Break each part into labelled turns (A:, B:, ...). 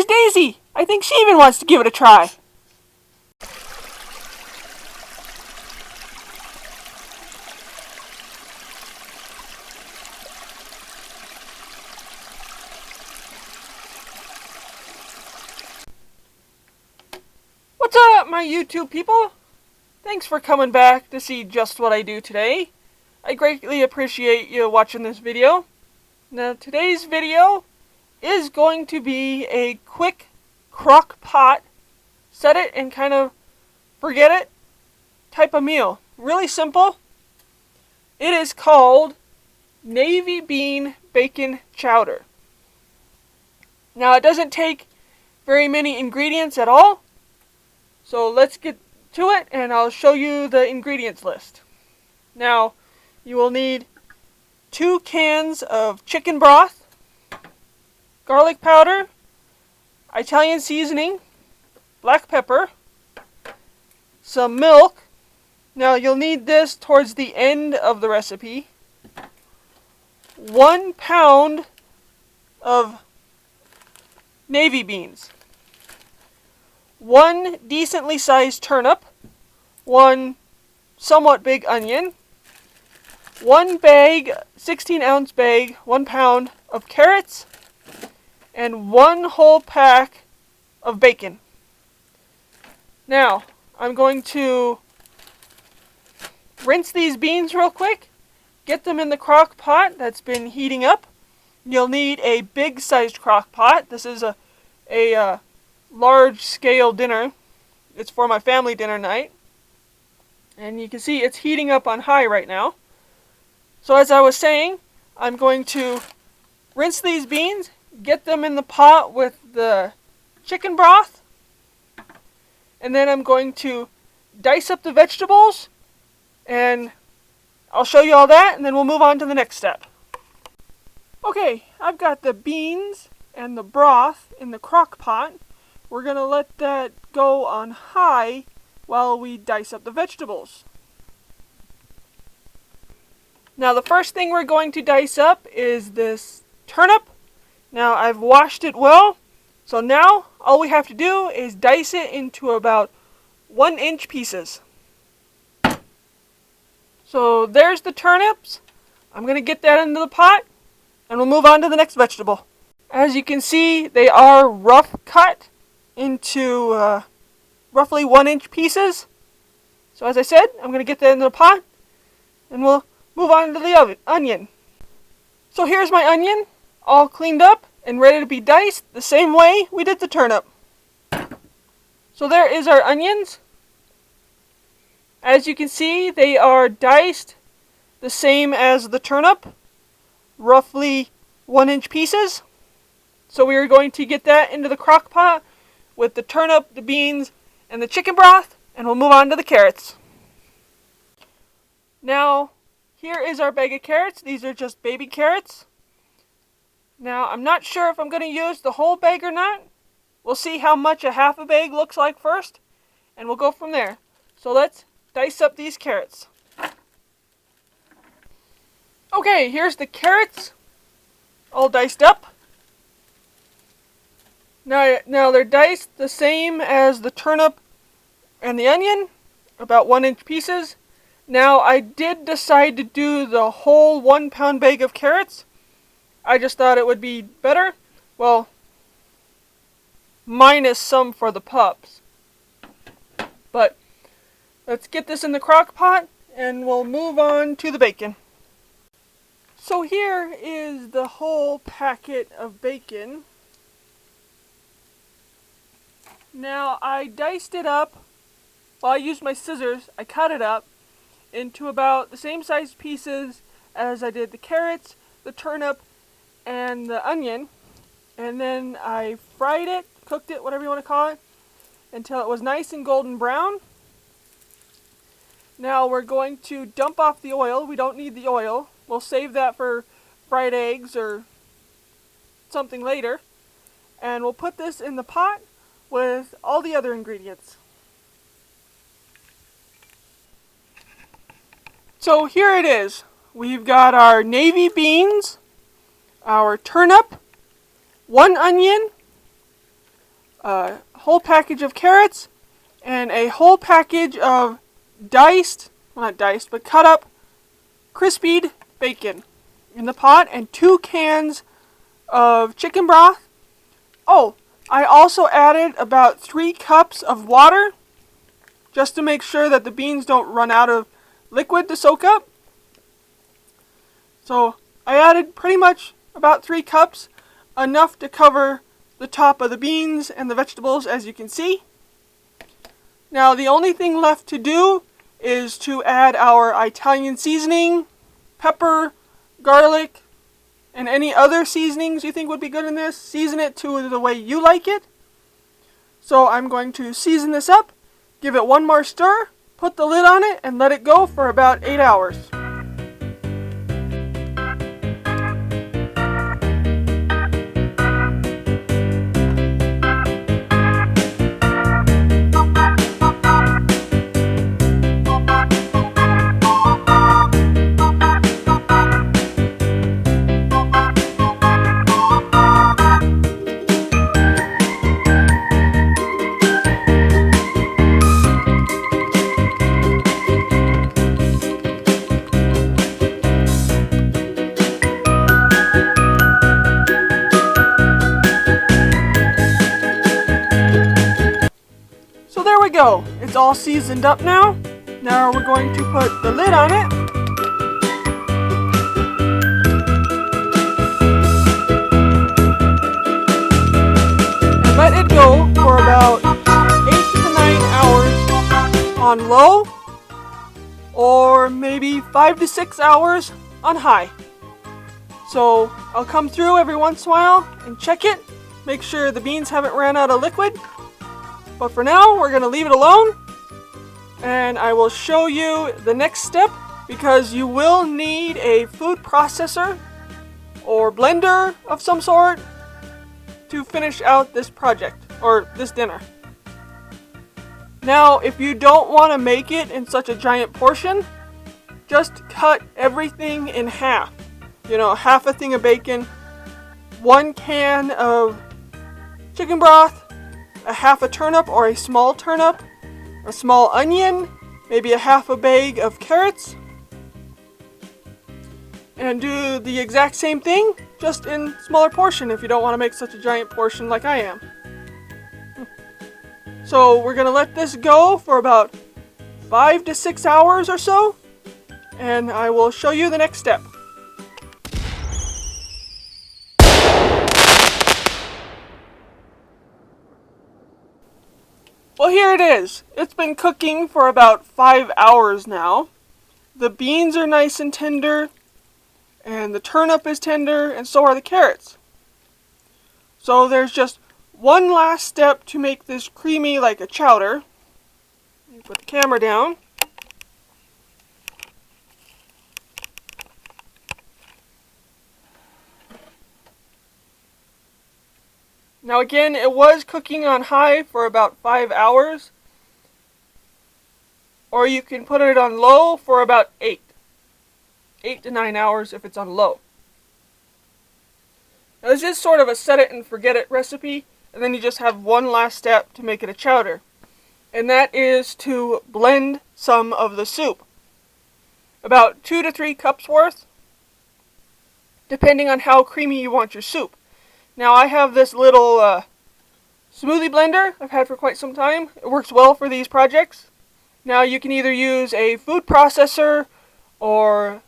A: there's Daisy! I think she even wants to give it a try. What's up, my YouTube people? Thanks for coming back to see just what I do today. I greatly appreciate you watching this video. Now, today's video is going to be a quick crock pot, set it and kind of forget it type of meal. Really simple. It is called navy bean bacon chowder. Now, it doesn't take very many ingredients at all. So let's get to it and I'll show you the ingredients list. Now, you will need 2 cans of chicken broth, garlic powder, Italian seasoning, black pepper, some milk. Now, you'll need this towards the end of the recipe. 1 pound of navy beans. 1 decently sized turnip, 1 somewhat big onion, 1 bag, 16-ounce bag, 1 pound of carrots, and 1 whole pack of bacon. Now, I'm going to rinse these beans real quick, get them in the crock pot that's been heating up. You'll need a big sized crock pot. This is a large scale dinner. It's for my family dinner night. And you can see it's heating up on high right now. So as I was saying, I'm going to rinse these beans, get them in the pot with the chicken broth, and then I'm going to dice up the vegetables, and I'll show you all that, and then we'll move on to the next step. Okay, I've got the beans and the broth in the crock pot. We're going to let that go on high while we dice up the vegetables. Now, the first thing we're going to dice up is this turnip. Now, I've washed it well, so now all we have to do is dice it into about 1-inch pieces. So there's the turnips. I'm going to get that into the pot, and we'll move on to the next vegetable. As you can see, they are rough cut into roughly 1-inch pieces. So as I said, I'm going to get that into the pot, and we'll move on to the onion. So here's my onion, all cleaned up and ready to be diced the same way we did the turnip. So there is our onions. As you can see, they are diced the same as the turnip, roughly 1-inch pieces. So we are going to get that into the crock pot with the turnip, the beans, and the chicken broth, and we'll move on to the carrots. Now, here is our bag of carrots. These are just baby carrots. Now, I'm not sure if I'm going to use the whole bag or not. We'll see how much a half a bag looks like first, and we'll go from there. So let's dice up these carrots. Okay, here's the carrots, all diced up. Now they're diced the same as the turnip and the onion, about 1-inch pieces. Now, I did decide to do the whole 1 pound bag of carrots. I just thought it would be better. Well, minus some for the pups. But let's get this in the crock pot and we'll move on to the bacon. So here is the whole packet of bacon. Now, I diced it up. Well, I used my scissors. I cut it up into about the same size pieces as I did the carrots, the turnip, and the onion. And then I fried it, cooked it, whatever you want to call it, until it was nice and golden brown. Now we're going to dump off the oil. We don't need the oil. We'll save that for fried eggs or something later. And we'll put this in the pot with all the other ingredients. So here it is. We've got our navy beans, our turnip, 1 onion, a whole package of carrots, and a whole package of not diced, but cut up, crispied bacon in the pot, and 2 cans of chicken broth. Oh, I also added about 3 cups of water, just to make sure that the beans don't run out of liquid to soak up. So I added pretty much about 3 cups, enough to cover the top of the beans and the vegetables, as you can see. Now the only thing left to do is to add our Italian seasoning, pepper, garlic, and any other seasonings you think would be good in this. Season it to the way you like it. So I'm going to season this up, give it one more stir, put the lid on it, and let it go for about 8 hours. So there we go. It's all seasoned up now. Now we're going to put the lid on it. And let it go for about 8 to 9 hours on low, or maybe 5 to 6 hours on high. So I'll come through every once in a while and check it, make sure the beans haven't ran out of liquid. But for now, we're going to leave it alone, and I will show you the next step, because you will need a food processor or blender of some sort to finish out this project, or this dinner. Now, if you don't want to make it in such a giant portion, just cut everything in half. You know, half a thing of bacon, 1 can of chicken broth, a half a turnip or a small turnip, a small onion, maybe a half a bag of carrots, and do the exact same thing, just in smaller portion if you don't want to make such a giant portion like I am. So we're going to let this go for about 5 to 6 hours or so, and I will show you the next step. Well, here it is. It's been cooking for about 5 hours now. The beans are nice and tender, and the turnip is tender, and so are the carrots. So there's just one last step to make this creamy like a chowder. Put the camera down. Now again, it was cooking on high for about 5 hours. Or you can put it on low for about 8. 8 to 9 hours if it's on low. Now this is sort of a set it and forget it recipe, and then you just have one last step to make it a chowder. And that is to blend some of the soup. About 2 to 3 cups worth, depending on how creamy you want your soup. Now I have this little smoothie blender I've had for quite some time. It works well for these projects. Now you can either use a food processor or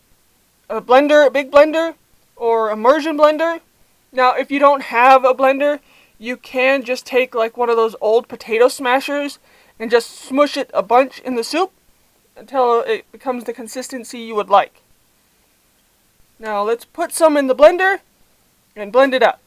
A: a blender, a big blender, or immersion blender. Now if you don't have a blender, you can just take like one of those old potato smashers and just smush it a bunch in the soup until it becomes the consistency you would like. Now let's put some in the blender and blend it up.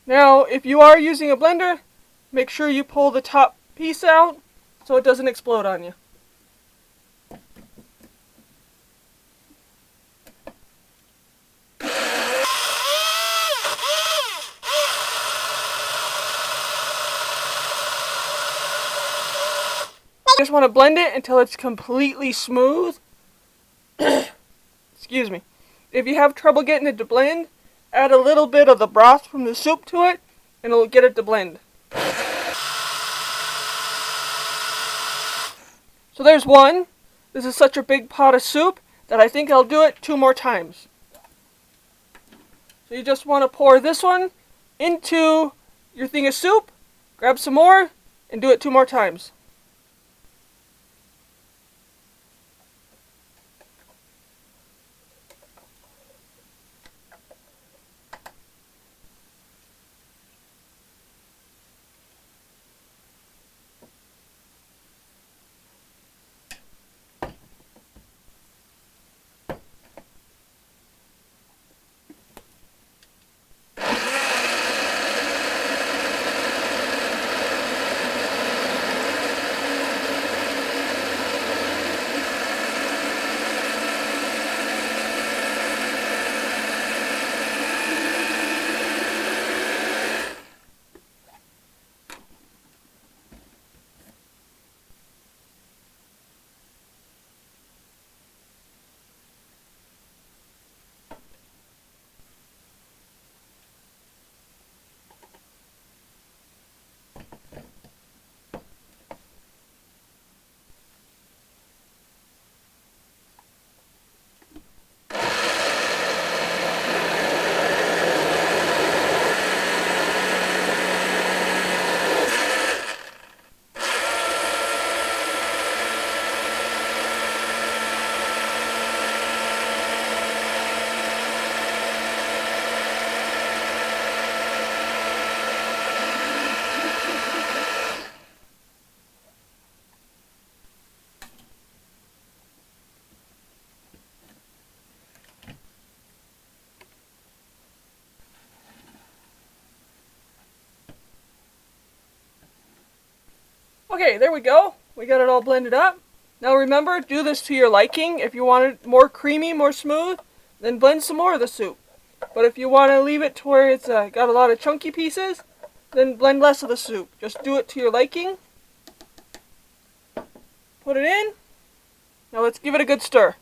A: Now, if you are using a blender, make sure you pull the top piece out so it doesn't explode on you. Just want to blend it until it's completely smooth. Excuse me. If you have trouble getting it to blend, add a little bit of the broth from the soup to it, and it'll get it to blend. So there's one. This is such a big pot of soup that I think I'll do it 2 more times. So you just want to pour this one into your thing of soup, grab some more, and do it 2 more times. Okay, there we go. We got it all blended up. Now remember, do this to your liking. If you want it more creamy, more smooth, then blend some more of the soup. But if you want to leave it to where it's got a lot of chunky pieces, then blend less of the soup. Just do it to your liking. Put it in. Now let's give it a good stir.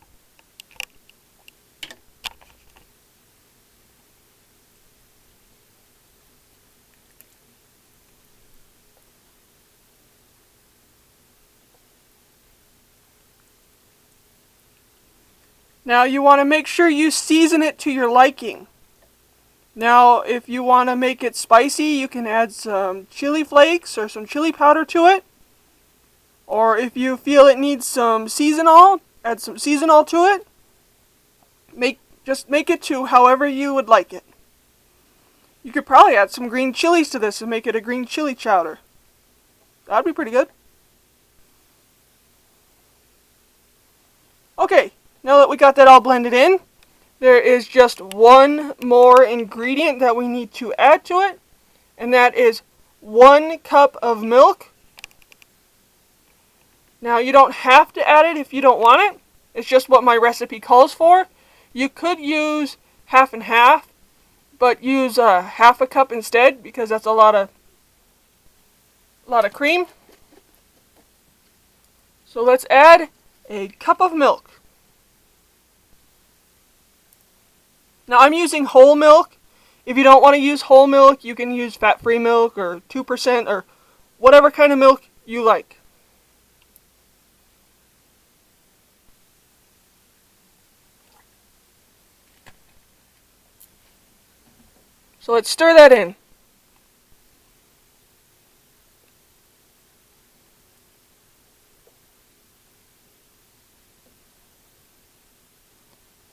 A: Now you want to make sure you season it to your liking. Now if you want to make it spicy, you can add some chili flakes or some chili powder to it. Or if you feel it needs some seasonal, add some seasonal to it. Just make it to however you would like it. You could probably add some green chilies to this and make it a green chili chowder. That'd be pretty good. Okay. Now that we got that all blended in, there is just one more ingredient that we need to add to it, and that is 1 cup of milk. Now you don't have to add it if you don't want it. It's just what my recipe calls for. You could use half and half, but use half a cup instead because that's a lot of cream. So let's add a cup of milk. Now I'm using whole milk. If you don't want to use whole milk, you can use fat-free milk or 2% or whatever kind of milk you like. So let's stir that in.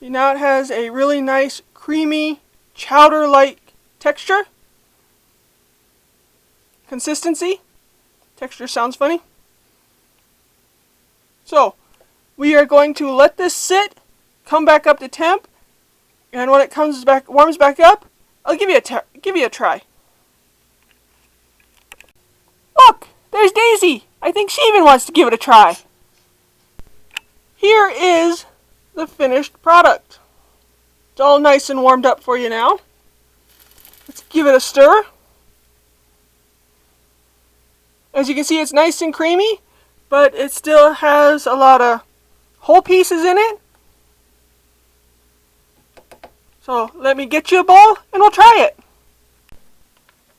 A: See, now it has a really nice, creamy, chowder-like texture. Consistency. Texture sounds funny. So, we are going to let this sit, come back up to temp, and when it warms back up, I'll give you a try. Look, there's Daisy. I think she even wants to give it a try. Here is the finished product. It's all nice and warmed up for you now. Let's give it a stir. As you can see, it's nice and creamy, but it still has a lot of whole pieces in it. So let me get you a bowl and we'll try it.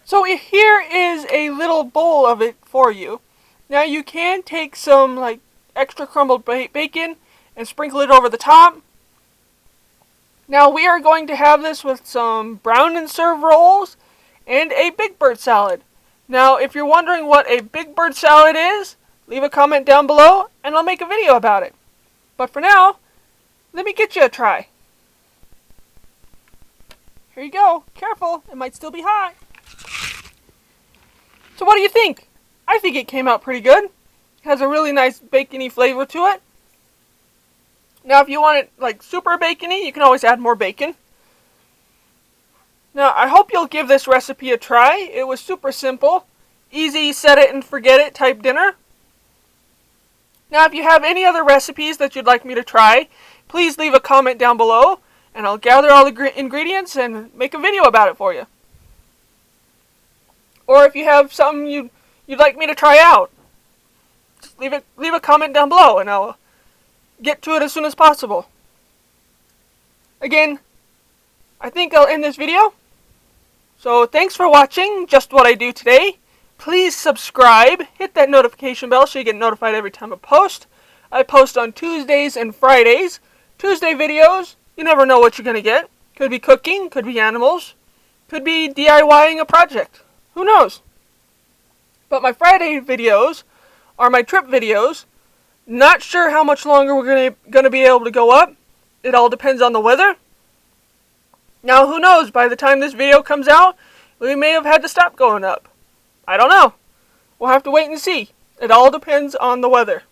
A: So here is a little bowl of it for you. Now you can take some like extra crumbled bacon and sprinkle it over the top. Now we are going to have this with some brown and serve rolls and a Big Bird salad. Now if you're wondering what a Big Bird salad is, leave a comment down below and I'll make a video about it. But for now, let me get you a try. Here you go. Careful, it might still be hot. So what do you think? I think it came out pretty good. It has a really nice bacony flavor to it. Now if you want it like super bacony, you can always add more bacon. Now I hope you'll give this recipe a try. It was super simple. Easy set it and forget it type dinner. Now if you have any other recipes that you'd like me to try, please leave a comment down below and I'll gather all the ingredients and make a video about it for you. Or if you have something you'd like me to try out, just leave a comment down below and I'll get to it as soon as possible. Again, I think I'll end this video. So thanks for watching Just What I Do Today. Please subscribe, hit that notification bell so you get notified every time I post. I post on Tuesdays and Fridays. Tuesday videos, you never know what you're going to get. Could be cooking, could be animals, could be DIYing a project. Who knows? But my Friday videos are my trip videos. Not sure how much longer we're going to be able to go up. It all depends on the weather. Now who knows, by the time this video comes out, we may have had to stop going up. I don't know. We'll have to wait and see. It all depends on the weather.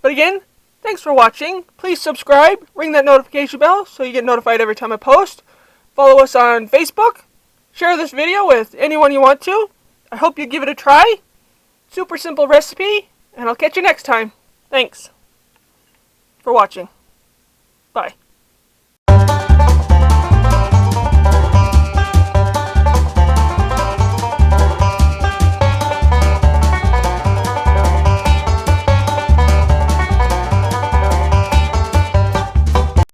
A: But again, thanks for watching. Please subscribe, ring that notification bell so you get notified every time I post. Follow us on Facebook. Share this video with anyone you want to. I hope you give it a try. Super simple recipe, and I'll catch you next time. Thanks for watching. Bye.